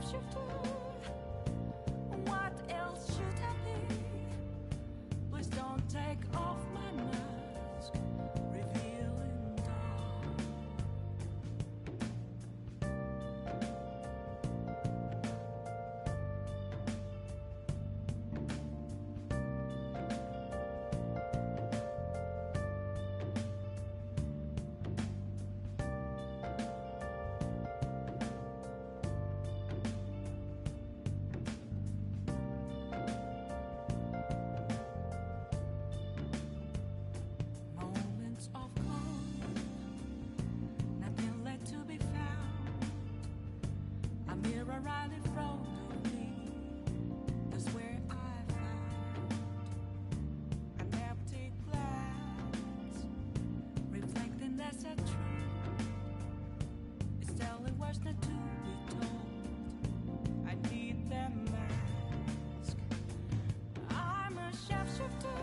shapeshifter. What else should I be? Please don't take off my mask, revealing dawn. Moments of calm, nothing left to be found. A mirror right in front of me, that's where I found an empty glass, reflecting that's a truth. It's telling what's not to be told. I need that mask. I'm a shapeshifter.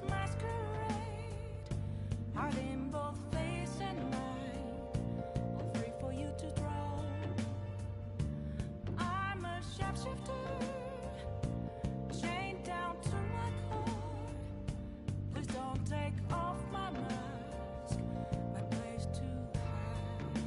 Masquerade, heart in both face and mind, all free for you to draw. I'm a shapeshifter, chained down to my core. Please don't take off my mask, my place to hide.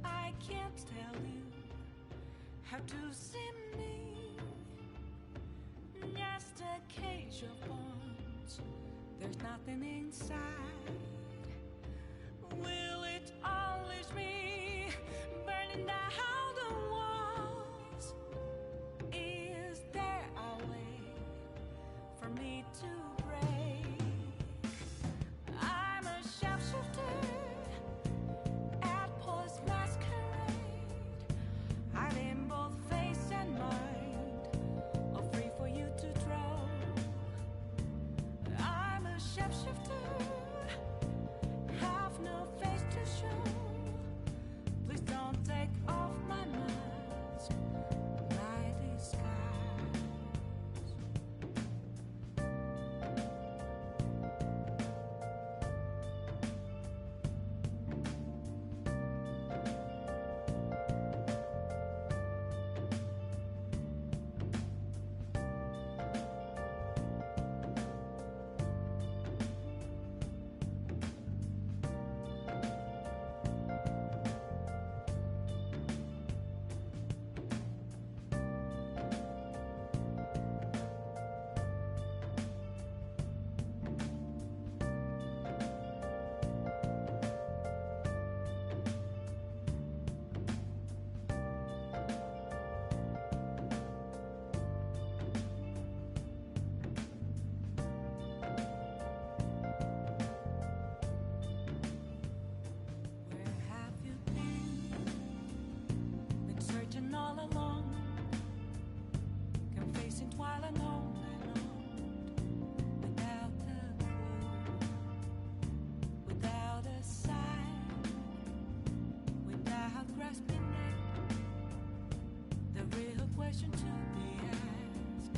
I can't tell you how to see me, just a cage of bones. There's nothing inside. Will it unleash me, burning down the walls? Is there a way for me to break? I'm a shapeshifter at post masquerade, heart in both face and mind, all free for you to draw. I'm a shapeshifter, have no face to show. Please don't take off my mask, my disguise. Where have you been? Been searching all along, confessing while alone and on, without a clue, without a sign, without grasping it. The real question to be asked: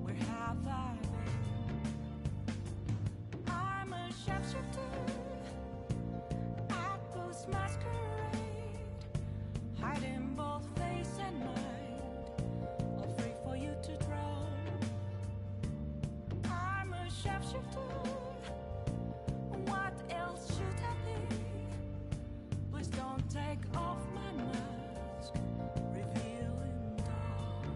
where have I been? I'm a shapeshifter, masquerade, hiding both face and mind, all free for you to draw. I'm a shapeshifter, what else should I be? Please don't take off my mask, revealing dawn.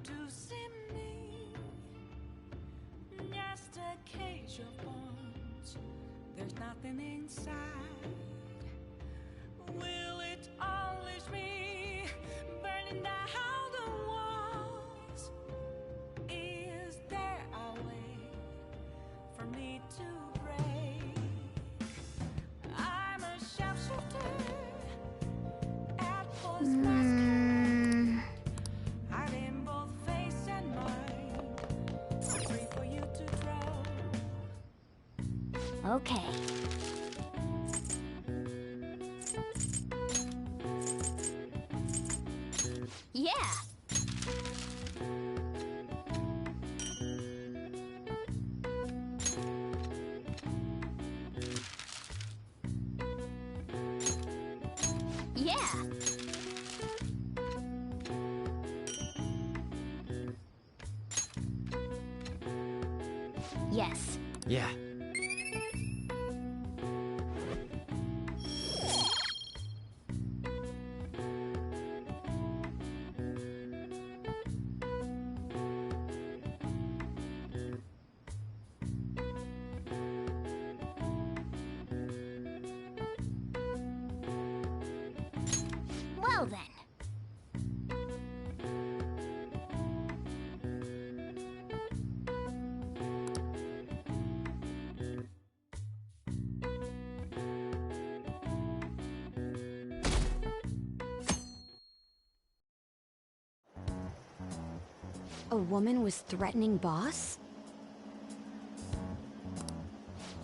to see me. Just a cage of bones. There's nothing inside. Will it always be burning down the walls? Is there a way for me to break? I'm a sharpshooter at Paul's basket, hiding both face and mind, free for you to draw. Okay. Yeah. Yeah. Yes. Yeah. Well then. A woman was threatening Boss?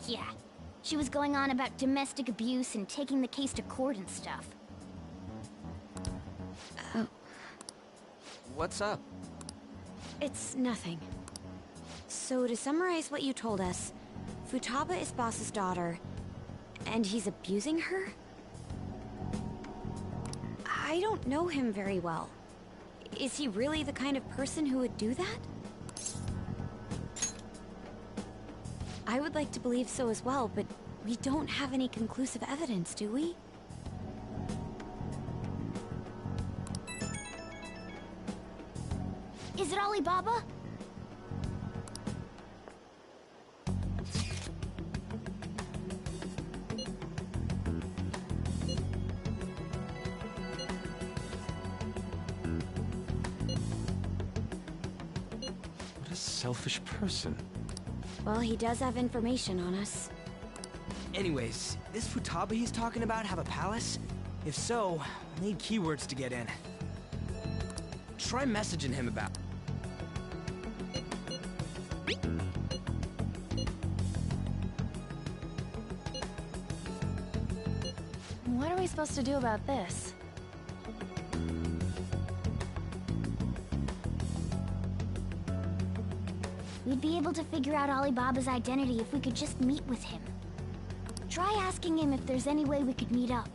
Yeah. She was going on about domestic abuse and taking the case to court and stuff. What's up? It's nothing. So to summarize what you told us, Futaba is Boss's daughter, and he's abusing her? I don't know him very well. Is he really the kind of person who would do that? I would like to believe so as well, but we don't have any conclusive evidence, do we? Is it Alibaba? What a selfish person. Well, he does have information on us. Anyways, this Futaba he's talking about have a palace? If so, we'll need keywords to get in. Try messaging him about... What are we supposed to do about this? We'd be able to figure out Alibaba's identity if we could just meet with him. Try asking him if there's any way we could meet up.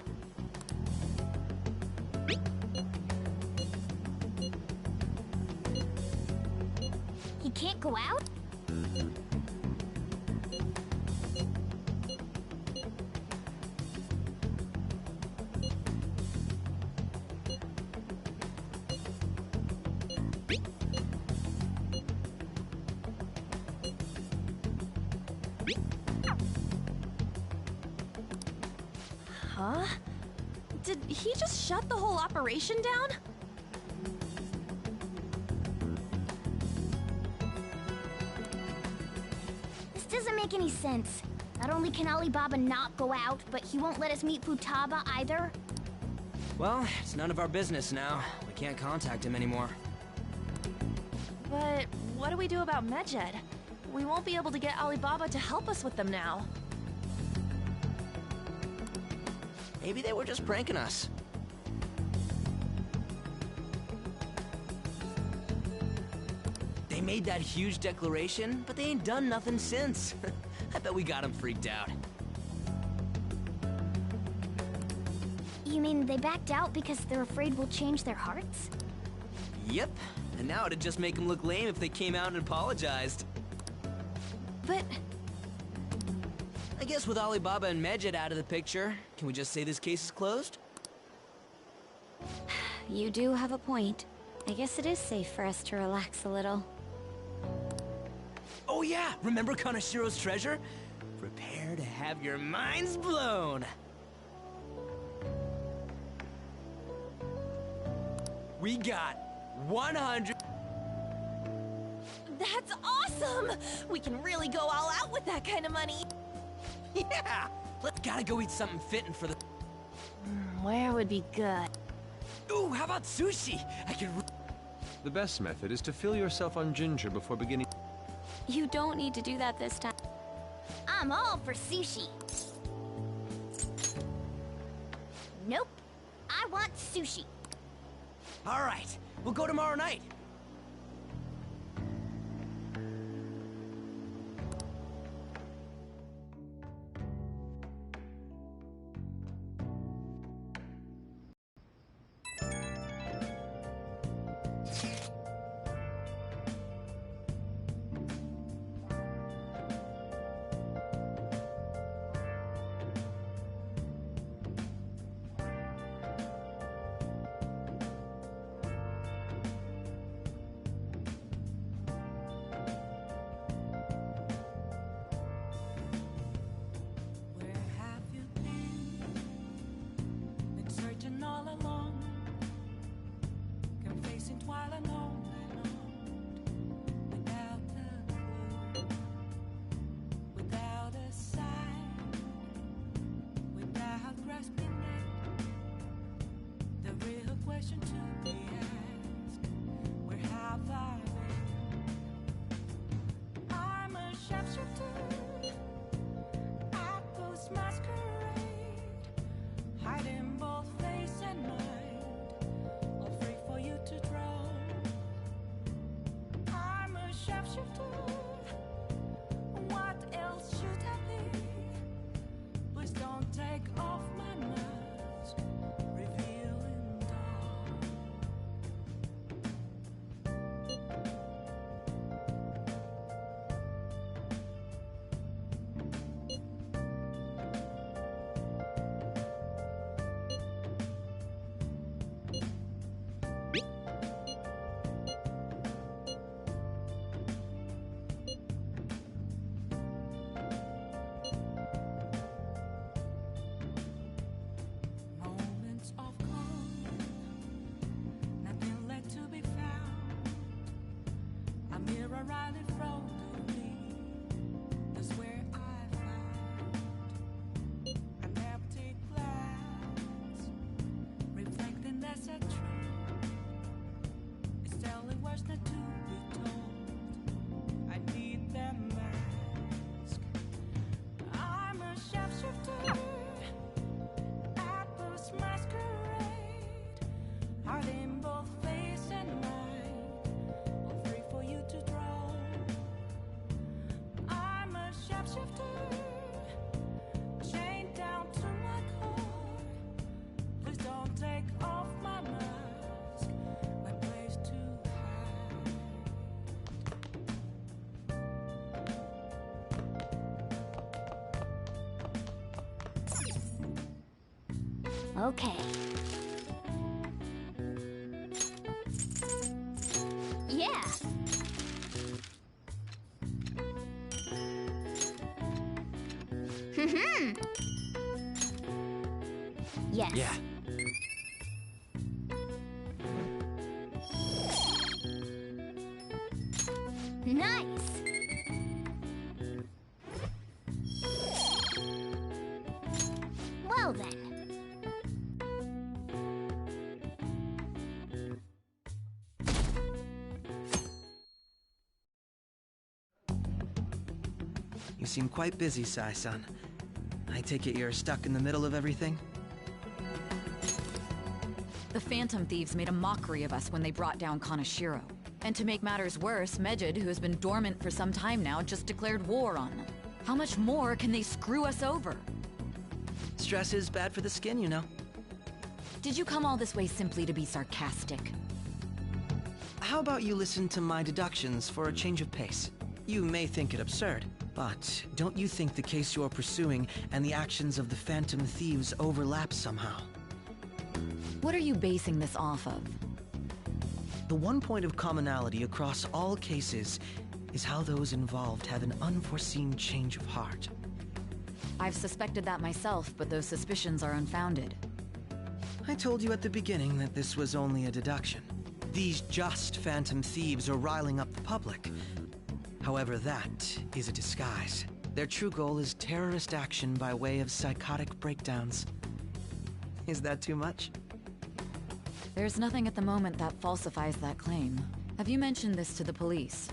He can't go out? Huh? Did he just shut the whole operation down? This doesn't make any sense. Not only can Alibaba not go out, but he won't let us meet Futaba either. Well, it's none of our business now. We can't contact him anymore. But what do we do about Medjed? We won't be able to get Alibaba to help us with them now. Maybe they were just pranking us. They made that huge declaration, but they ain't done nothing since. I bet we got them freaked out. You mean they backed out because they're afraid we'll change their hearts? Yep, and now it'd just make them look lame if they came out and apologized. But I guess with Alibaba and Medjed out of the picture, can we just say this case is closed? You do have a point. I guess it is safe for us to relax a little. Oh yeah, remember Kanashiro's treasure? Prepare to have your minds blown! We got 100... That's awesome! We can really go all out with that kind of money. Yeah! Let's gotta go eat something fitting for the... Where would be good? Ooh, how about sushi? I could... The best method is to fill yourself on ginger before beginning. You don't need to do that this time. I'm all for sushi. Nope. I want sushi. Alright, we'll go tomorrow night. Where have you been? Been searching all along, confessing while alone without a clue, without a sign, without grasping it. The real question to be asked: where have I been? I'm a sharpshooter at those masquerade, hiding both face and mind, all free for you to draw. I'm a sharpshooter. What else should I be? Please don't take off my mask, revealing dawn. Moments of calm, nothing left to be found. A mirror right in front of me, that's where I found an empty glass, reflecting that's a truth. It's telling words not to be told. I need that mask. I'm a sharpshooter at those masquerade, hiding both face and mind, all free for you to draw. I'm a sharpshooter, chained down to my core. Please don't take off my mask, my place to hide. Okay. Yeah. Yes. Yeah. Nice. Well then. You seem quite busy, Sai-san. I take it you're stuck in the middle of everything? The Phantom Thieves made a mockery of us when they brought down Kanashiro. And to make matters worse, Mejid, who has been dormant for some time now, just declared war on them. How much more can they screw us over? Stress is bad for the skin, you know. Did you come all this way simply to be sarcastic? How about you listen to my deductions for a change of pace? You may think it absurd, but don't you think the case you're pursuing and the actions of the Phantom Thieves overlap somehow? What are you basing this off of? The one point of commonality across all cases is how those involved have an unforeseen change of heart. I've suspected that myself, but those suspicions are unfounded. I told you at the beginning that this was only a deduction. These just phantom thieves are riling up the public. However, that is a disguise. Their true goal is terrorist action by way of psychotic breakdowns. Is that too much? There's nothing at the moment that falsifies that claim. Have you mentioned this to the police?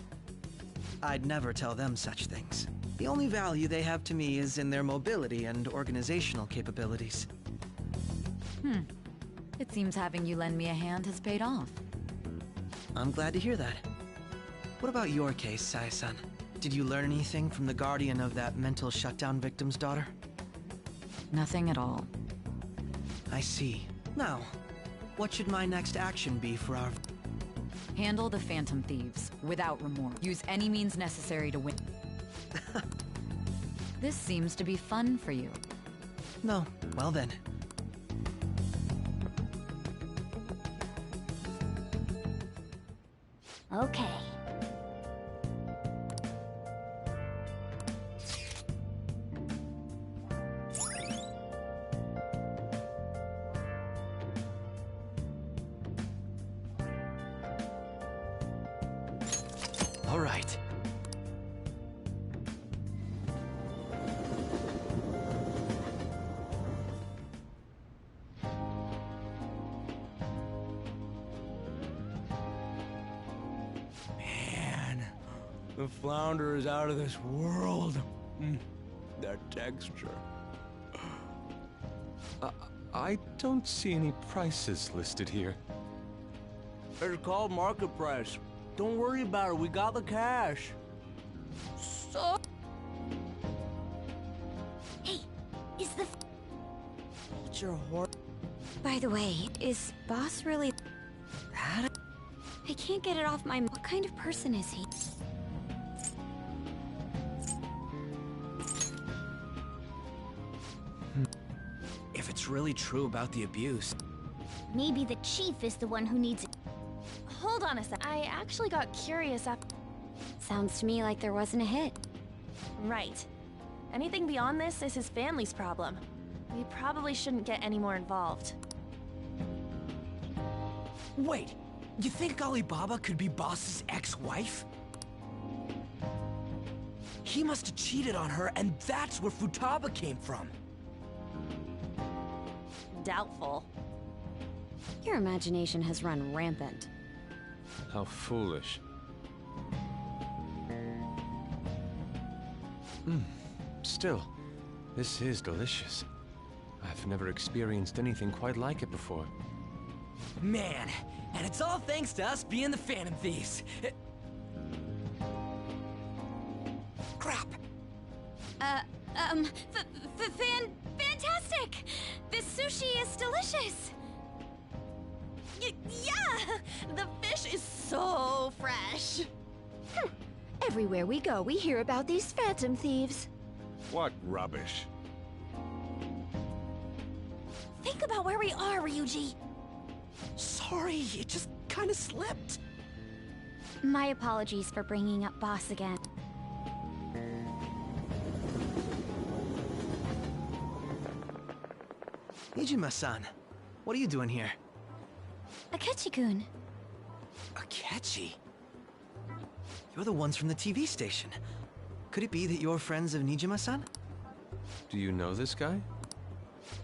I'd never tell them such things. The only value they have to me is in their mobility and organizational capabilities. It seems having you lend me a hand has paid off. I'm glad to hear that. What about your case, Sae-san? Did you learn anything from the guardian of that mental shutdown victim's daughter? Nothing at all. I see. Now, what should my next action be for our... Handle the Phantom Thieves, without remorse. Use any means necessary to win. This seems to be fun for you. No. Well then. Okay. All right. Man, the flounder is out of this world. That texture. I don't see any prices listed here. It's called market price. Don't worry about it, we got the cash. So... Hey, is the... Hold your horse. By the way, is Boss really... That? I can't get it off my... What kind of person is he? If it's really true about the abuse... Maybe the chief is the one who needs it. Hold on a sec. I actually got curious after... Sounds to me like there wasn't a hit. Right. Anything beyond this is his family's problem. We probably shouldn't get any more involved. Wait, you think Alibaba could be Boss's ex-wife? He must have cheated on her, and that's where Futaba came from. Doubtful. Your imagination has run rampant. How foolish. Still, this is delicious. I've never experienced anything quite like it before. Man, and it's all thanks to us being the Phantom Thieves. Crap. Fantastic! This sushi is delicious! Yeah! The fish is so fresh! Everywhere we go, we hear about these Phantom Thieves. What rubbish. Think about where we are, Ryuji! Sorry, it just kind of slipped. My apologies for bringing up Boss again. Nijima-san, what are you doing here? Akechi-kun. Akechi? You're the ones from the TV station. Could it be that you're friends of Nijima-san? Do you know this guy?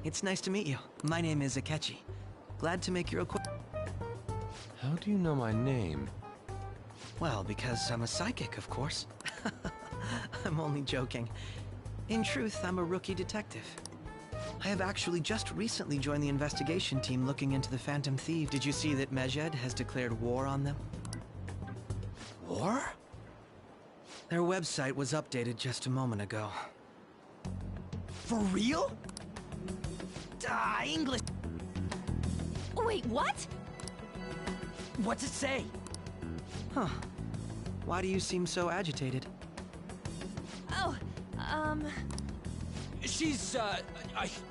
It's nice to meet you. My name is Akechi. Glad to make your acquaintance. How do you know my name? Well, because I'm a psychic, of course. I'm only joking. In truth, I'm a rookie detective. I have actually just recently joined the investigation team looking into the Phantom Thieves. Did you see that Medjed has declared war on them? War? Their website was updated just a moment ago. For real? English. Wait, what? What's it say? Huh. Why do you seem so agitated? Oh, She's, a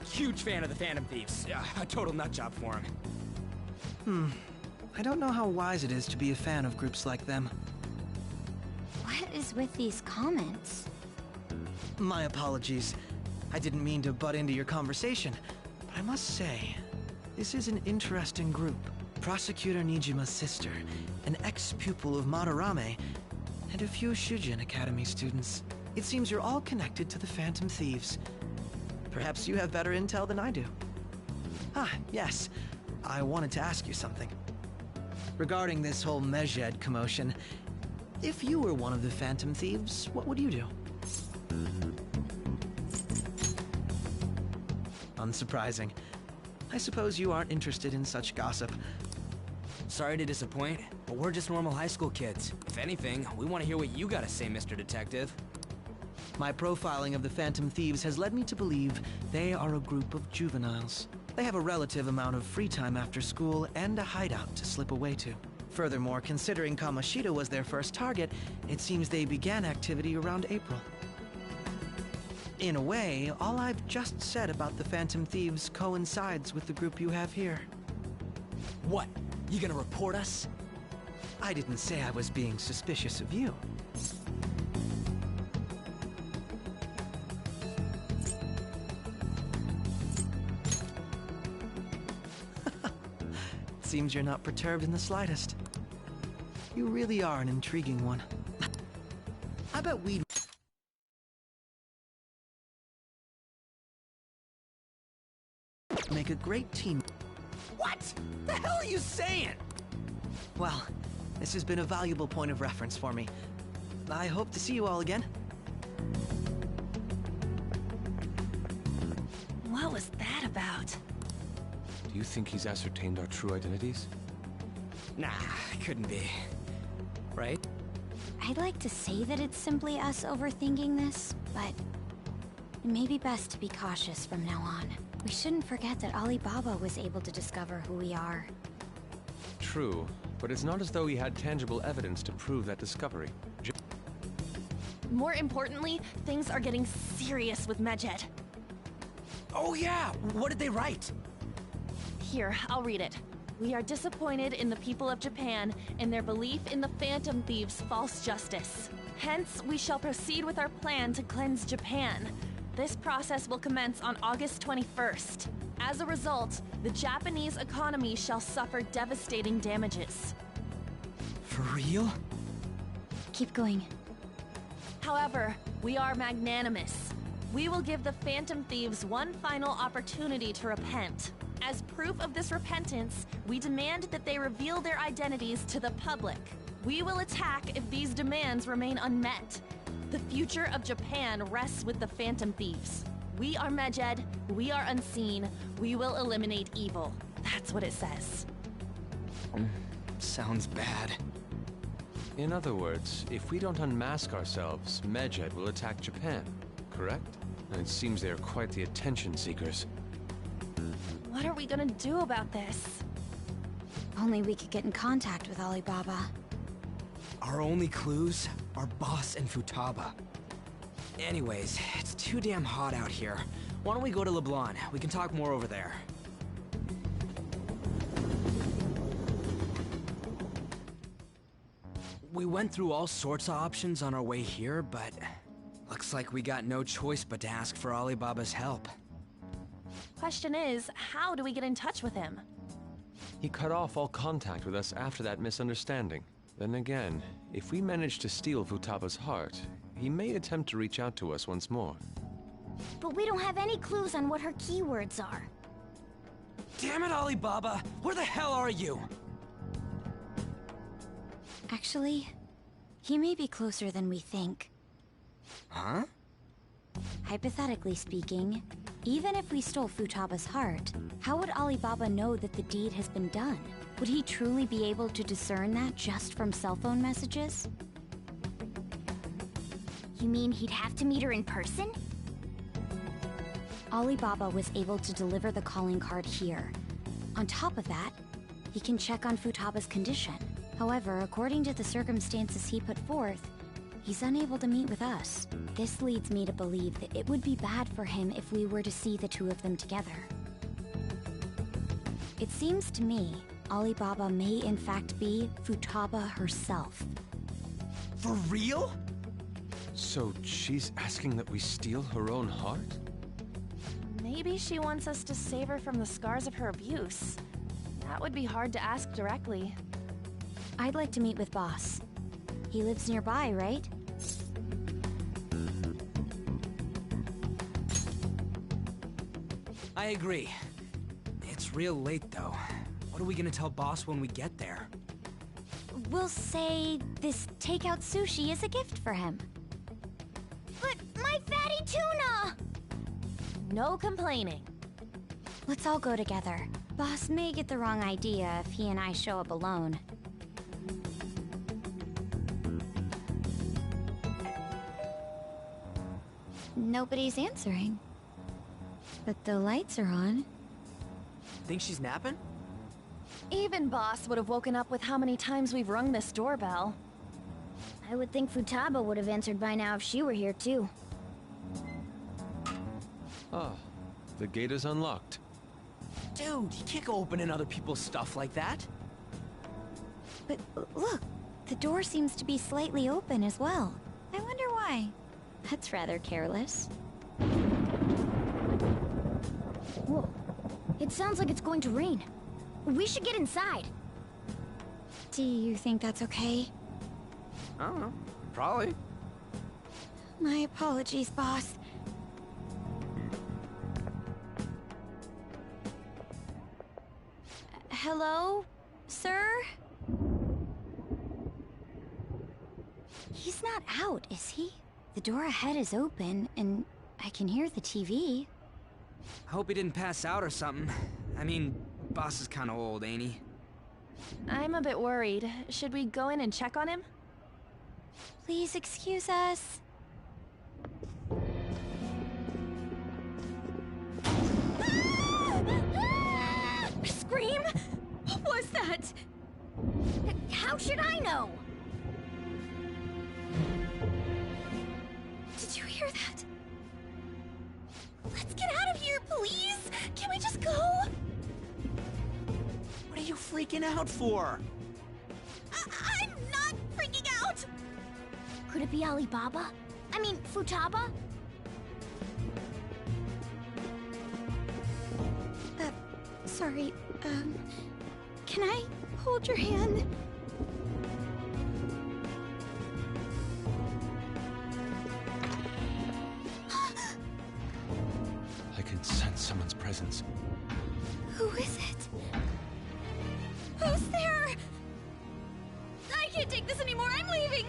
huge fan of the Phantom Thieves. A total nutjob for him. I don't know how wise it is to be a fan of groups like them. What is with these comments? My apologies. I didn't mean to butt into your conversation, but I must say, this is an interesting group. Prosecutor Nijima's sister, an ex-pupil of Madarame, and a few Shujin Academy students. It seems you're all connected to the Phantom Thieves. Perhaps you have better intel than I do. Ah, yes. I wanted to ask you something. Regarding this whole Medjed commotion, if you were one of the Phantom Thieves, what would you do? Unsurprising. I suppose you aren't interested in such gossip. Sorry to disappoint, but we're just normal high school kids. If anything, we want to hear what you gotta say, Mr. Detective. My profiling of the Phantom Thieves has led me to believe they are a group of juveniles. They have a relative amount of free time after school and a hideout to slip away to. Furthermore, considering Kamoshida was their first target, it seems they began activity around April. In a way, all I've just said about the Phantom Thieves coincides with the group you have here. What? You gonna report us? I didn't say I was being suspicious of you. Seems you're not perturbed in the slightest. You really are an intriguing one. I bet we'd make a great team. What? The hell are you saying? Well, this has been a valuable point of reference for me. I hope to see you all again. What was that about? Do you think he's ascertained our true identities? Nah, couldn't be. Right? I'd like to say that it's simply us overthinking this, but it may be best to be cautious from now on. We shouldn't forget that Alibaba was able to discover who we are. True, but it's not as though he had tangible evidence to prove that discovery. More importantly, things are getting serious with Medjed. Oh yeah, what did they write? Here, I'll read it. We are disappointed in the people of Japan in their belief in the Phantom Thieves' false justice. Hence, we shall proceed with our plan to cleanse Japan. This process will commence on August 21st. As a result, the Japanese economy shall suffer devastating damages. For real? Keep going. However, we are magnanimous. We will give the Phantom Thieves one final opportunity to repent. As proof of this repentance, we demand that they reveal their identities to the public. We will attack if these demands remain unmet. The future of Japan rests with the Phantom Thieves. We are Medjed, we are unseen, we will eliminate evil. That's what it says. Sounds bad. In other words, if we don't unmask ourselves, Medjed will attack Japan, correct? And it seems they are quite the attention seekers. What are we gonna do about this? Only we could get in contact with Alibaba. Our only clues are Boss and Futaba. Anyways, it's too damn hot out here. Why don't we go to Leblanc? We can talk more over there. We went through all sorts of options on our way here, but looks like we got no choice but to ask for Alibaba's help. Question is, how do we get in touch with him? He cut off all contact with us after that misunderstanding. Then again, if we manage to steal Futaba's heart, he may attempt to reach out to us once more. But we don't have any clues on what her keywords are. Damn it, Alibaba! Where the hell are you? Actually, he may be closer than we think. Huh? Hypothetically speaking, even if we stole Futaba's heart, how would Alibaba know that the deed has been done? Would he truly be able to discern that just from cell phone messages? You mean he'd have to meet her in person? Alibaba was able to deliver the calling card here. On top of that, he can check on Futaba's condition. However, according to the circumstances he put forth, he's unable to meet with us. This leads me to believe that it would be bad for him if we were to see the two of them together. It seems to me Alibaba may in fact be Futaba herself. For real? So she's asking that we steal her own heart? Maybe she wants us to save her from the scars of her abuse. That would be hard to ask directly. I'd like to meet with Boss. He lives nearby, right? I agree. It's real late, though. What are we gonna tell Boss when we get there? We'll say this takeout sushi is a gift for him. But my fatty tuna! No complaining. Let's all go together. Boss may get the wrong idea if he and I show up alone. Nobody's answering. But the lights are on. Think she's napping? Even Boss would have woken up with how many times we've rung this doorbell. I would think Futaba would have answered by now if she were here too. Ah, the gate is unlocked. Dude, you can't go opening other people's stuff like that. But look, the door seems to be slightly open as well. I wonder why. That's rather careless. Whoa. It sounds like it's going to rain. We should get inside. Do you think that's okay? I don't know. Probably. My apologies, Boss. Hello, sir? He's not out, is he? The door ahead is open, and I can hear the TV. I hope he didn't pass out or something. I mean, Boss is kinda old, ain't he? I'm a bit worried. Should we go in and check on him? Please excuse us. Scream? What was that? How should I know? Did you hear that? Let's get out of here, please! Can we just go? What are you freaking out for? I'm not freaking out! Could it be Alibaba? I mean, Futaba? Sorry, can I hold your hand? I can sense someone's presence. Who is it? Who's there? I can't take this anymore, I'm leaving!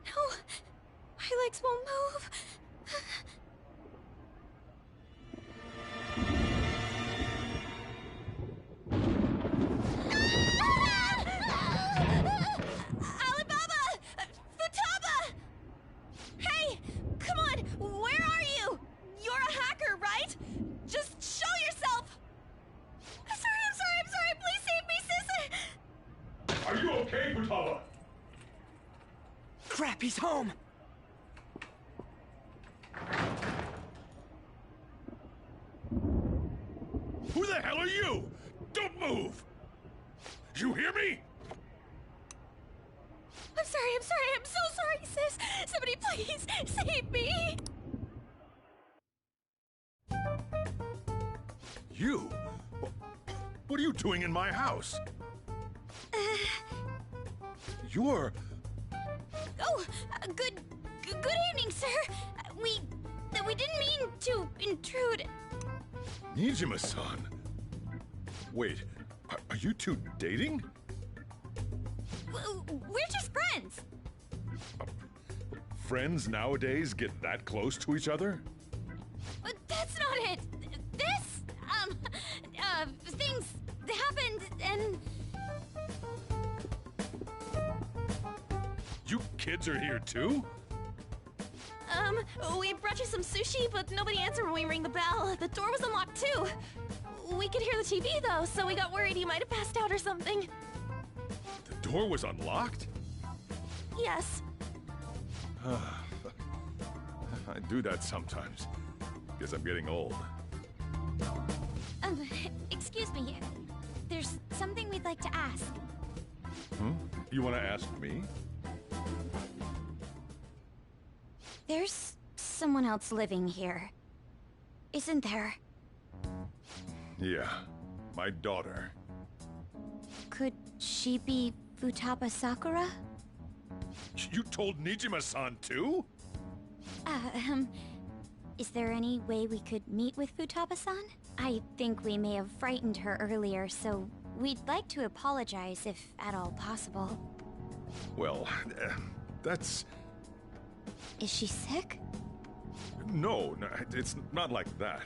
No, my legs won't move. Alibaba! Futaba! Hey! Come on! Where are you? You're a hacker, right? Just show yourself! I'm sorry! Please save me, sis! Are you okay, Futaba? Crap, he's home! Who the hell are you? Don't move! You hear me? I'm so sorry, sis! Somebody please save me! You? What are you doing in my house? You're... Good evening, sir. We didn't mean to intrude. Nijima-san. Wait, are you two dating? We're just friends. Friends nowadays get that close to each other? But that's not it. This, things happened and... You kids are here too? We brought you some sushi, but nobody answered when we rang the bell. The door was unlocked too. We could hear the TV though, so we got worried you might have passed out or something. The door was unlocked? Yes. I do that sometimes. Guess I'm getting old. we'd like to ask. You want to ask me? There's someone else living here, isn't there? Yeah, my daughter. Could she be Futaba Sakura? You told Nijima-san too? Is there any way we could meet with Futaba-san? I think we may have frightened her earlier, so we'd like to apologize if at all possible. Well, that's... Is she sick? No, it's not like that.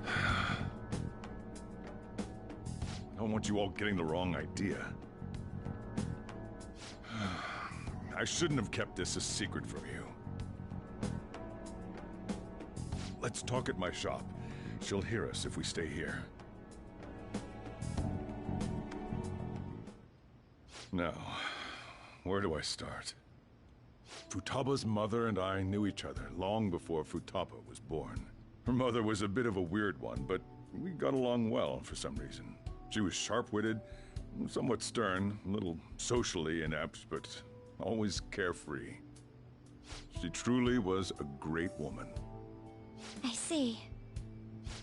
I don't want you all getting the wrong idea. I shouldn't have kept this a secret from you. Let's talk at my shop. She'll hear us if we stay here. Now, where do I start? Futaba's mother and I knew each other long before Futaba was born. Her mother was a bit of a weird one, but we got along well for some reason. She was sharp-witted, somewhat stern, a little socially inept, but always carefree. She truly was a great woman. I see.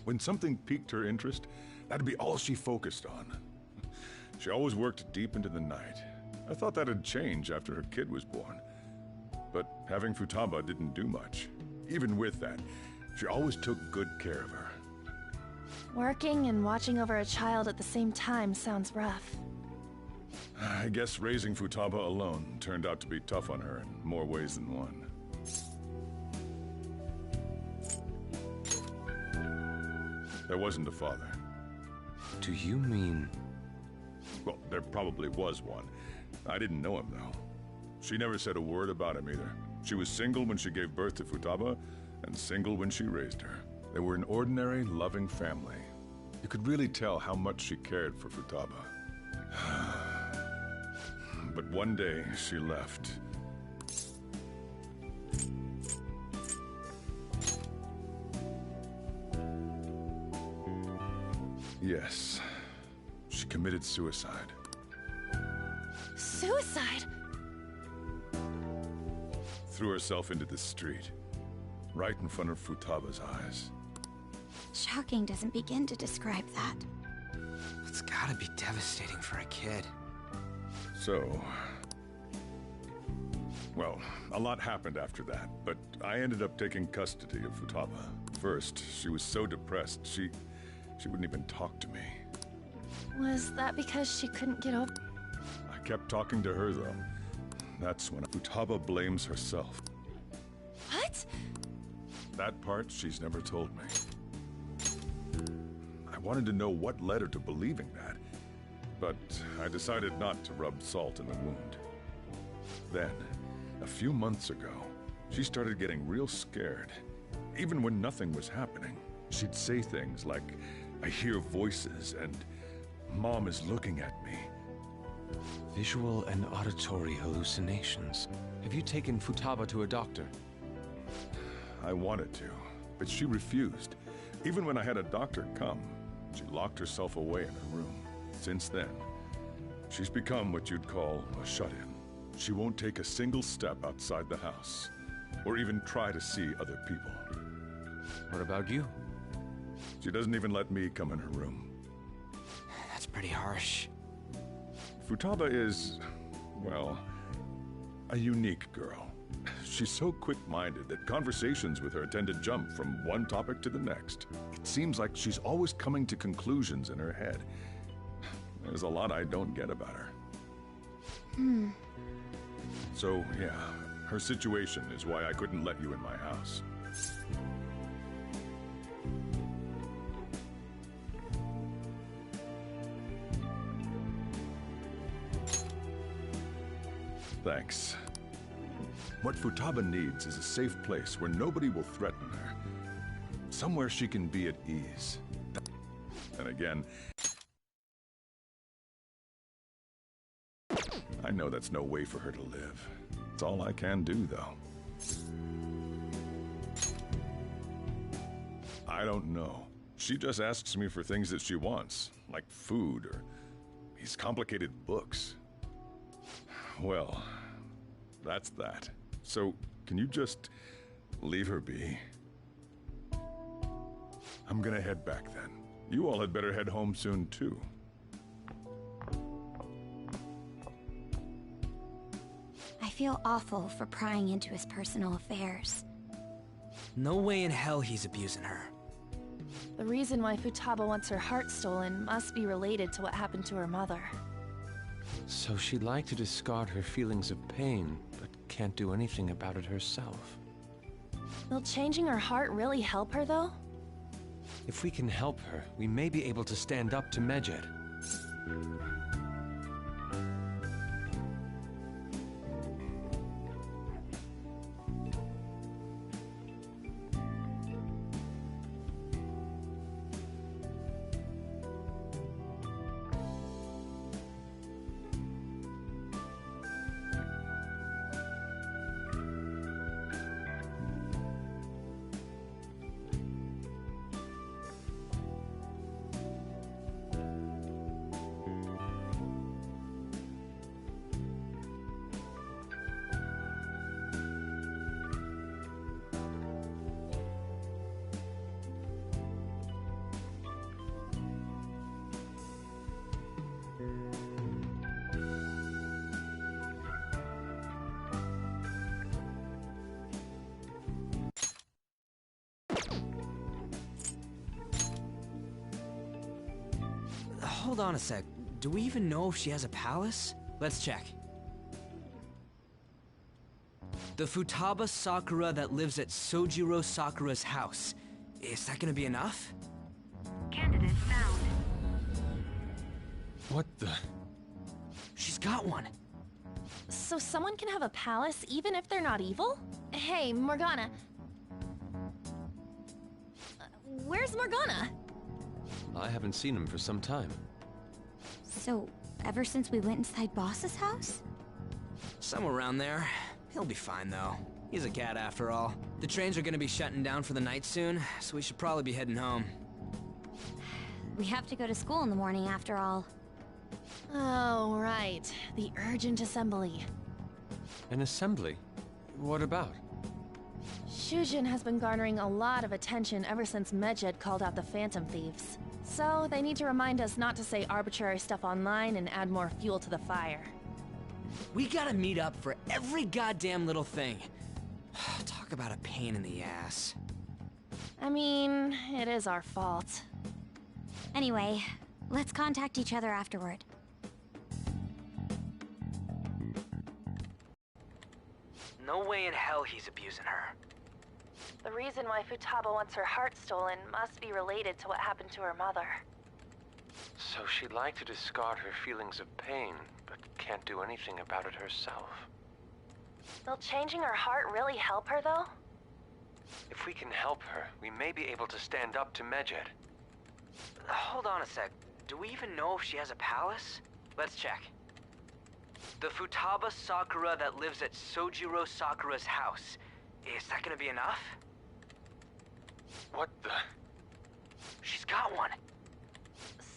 When something piqued her interest, that'd be all she focused on. She always worked deep into the night. I thought that'd change after her kid was born. But having Futaba didn't do much. Even with that, she always took good care of her. Working and watching over a child at the same time sounds rough. I guess raising Futaba alone turned out to be tough on her in more ways than one. There wasn't a father. Do you mean... Well, there probably was one. I didn't know him, though. She never said a word about him either. She was single when she gave birth to Futaba, and single when she raised her. They were an ordinary, loving family. You could really tell how much she cared for Futaba. But one day, she left. Yes. She committed suicide. Suicide? Threw herself into the street. Right in front of Futaba's eyes. Shocking doesn't begin to describe that. It's gotta be devastating for a kid. So... Well, a lot happened after that, but I ended up taking custody of Futaba. First, she was so depressed, she wouldn't even talk to me. Was that because she couldn't get over... I kept talking to her, though. That's when Futaba blames herself. What? That part she's never told me. I wanted to know what led her to believing that, but I decided not to rub salt in the wound. Then, a few months ago, she started getting real scared. Even when nothing was happening, she'd say things like, "I hear voices," and "Mom is looking at me." Visual and auditory hallucinations. Have you taken Futaba to a doctor? I wanted to, but she refused. Even when I had a doctor come, she locked herself away in her room. Since then, she's become what you'd call a shut-in. She won't take a single step outside the house, or even try to see other people. What about you? She doesn't even let me come in her room. That's pretty harsh. Futaba is, well, a unique girl. She's so quick-minded that conversations with her tend to jump from one topic to the next. It seems like she's always coming to conclusions in her head. There's a lot I don't get about her. So, yeah, her situation is why I couldn't let you in my house. Thanks. What Futaba needs is a safe place where nobody will threaten her. Somewhere she can be at ease. And again, I know that's no way for her to live. It's all I can do, though. I don't know, She just asks me for things that she wants, like food or these complicated books. Well, that's that. So, can you just leave her be? I'm gonna head back then. You all had better head home soon, too. I feel awful for prying into his personal affairs. No way in hell he's abusing her. The reason why Futaba wants her heart stolen must be related to what happened to her mother. So she'd like to discard her feelings of pain, but can't do anything about it herself. Will changing her heart really help her, though? If we can help her, we may be able to stand up to Medjed. Hold on a sec. Do we even know if she has a palace? Let's check. The Futaba Sakura that lives at Sojiro Sakura's house. Is that gonna be enough? Candidate found. What the? She's got one. So someone can have a palace even if they're not evil? Hey, Morgana. Where's Morgana? I haven't seen him for some time. So, ever since we went inside Boss's house? Somewhere around there. He'll be fine, though. He's a cat after all. The trains are gonna be shutting down for the night soon, so we should probably be heading home. We have to go to school in the morning after all. Oh, right. The urgent assembly. An assembly? What about? Shujin has been garnering a lot of attention ever since Medjed called out the Phantom Thieves. So, they need to remind us not to say arbitrary stuff online and add more fuel to the fire. We gotta meet up for every goddamn little thing. Talk about a pain in the ass. I mean, it is our fault. Anyway, let's contact each other afterward. No way in hell he's abusing her. The reason why Futaba wants her heart stolen must be related to what happened to her mother. So she'd like to discard her feelings of pain, but can't do anything about it herself. Will changing her heart really help her, though? If we can help her, we may be able to stand up to Medjed. Hold on a sec. Do we even know if she has a palace? Let's check. The Futaba Sakura that lives at Sojiro Sakura's house. Is that gonna be enough? What the? She's got one.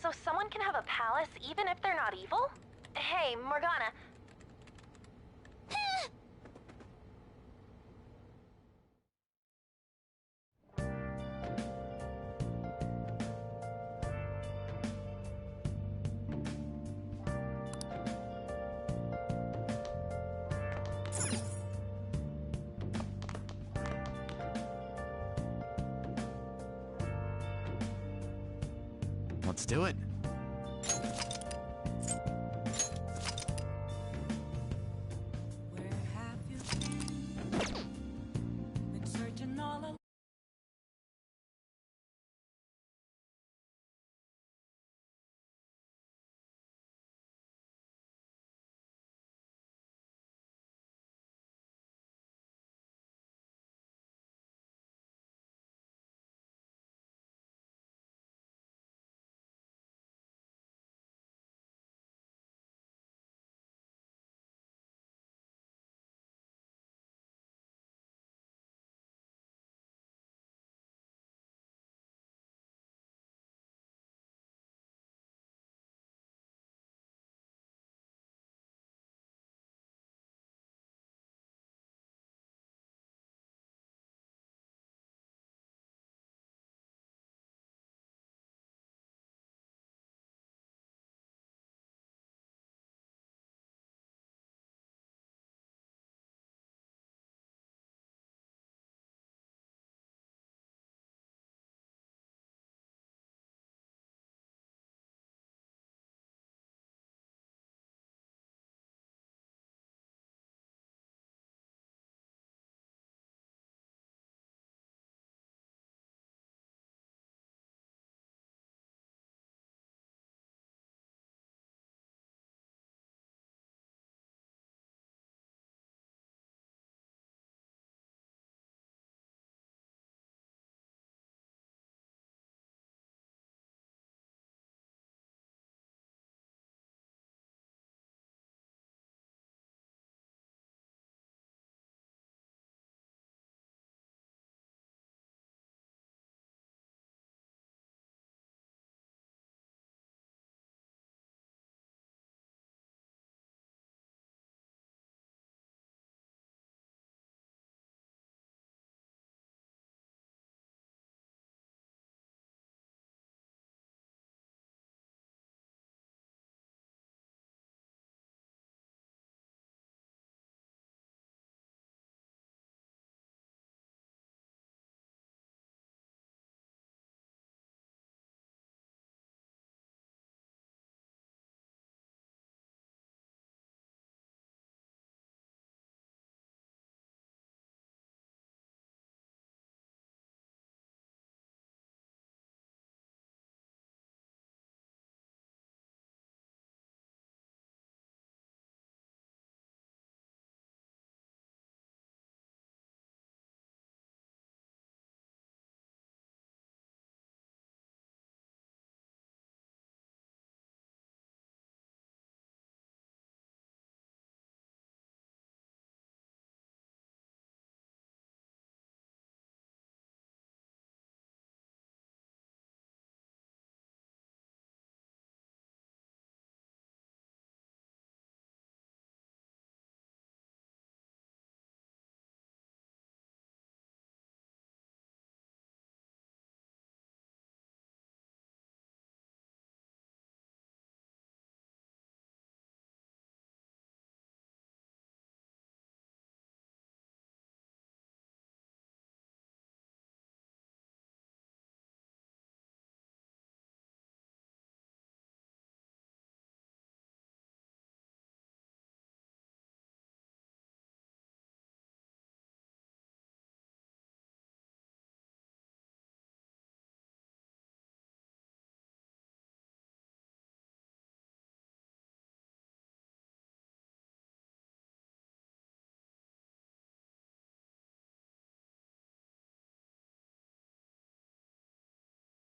So someone can have a palace even if they're not evil? Hey, Morgana. Let's do it.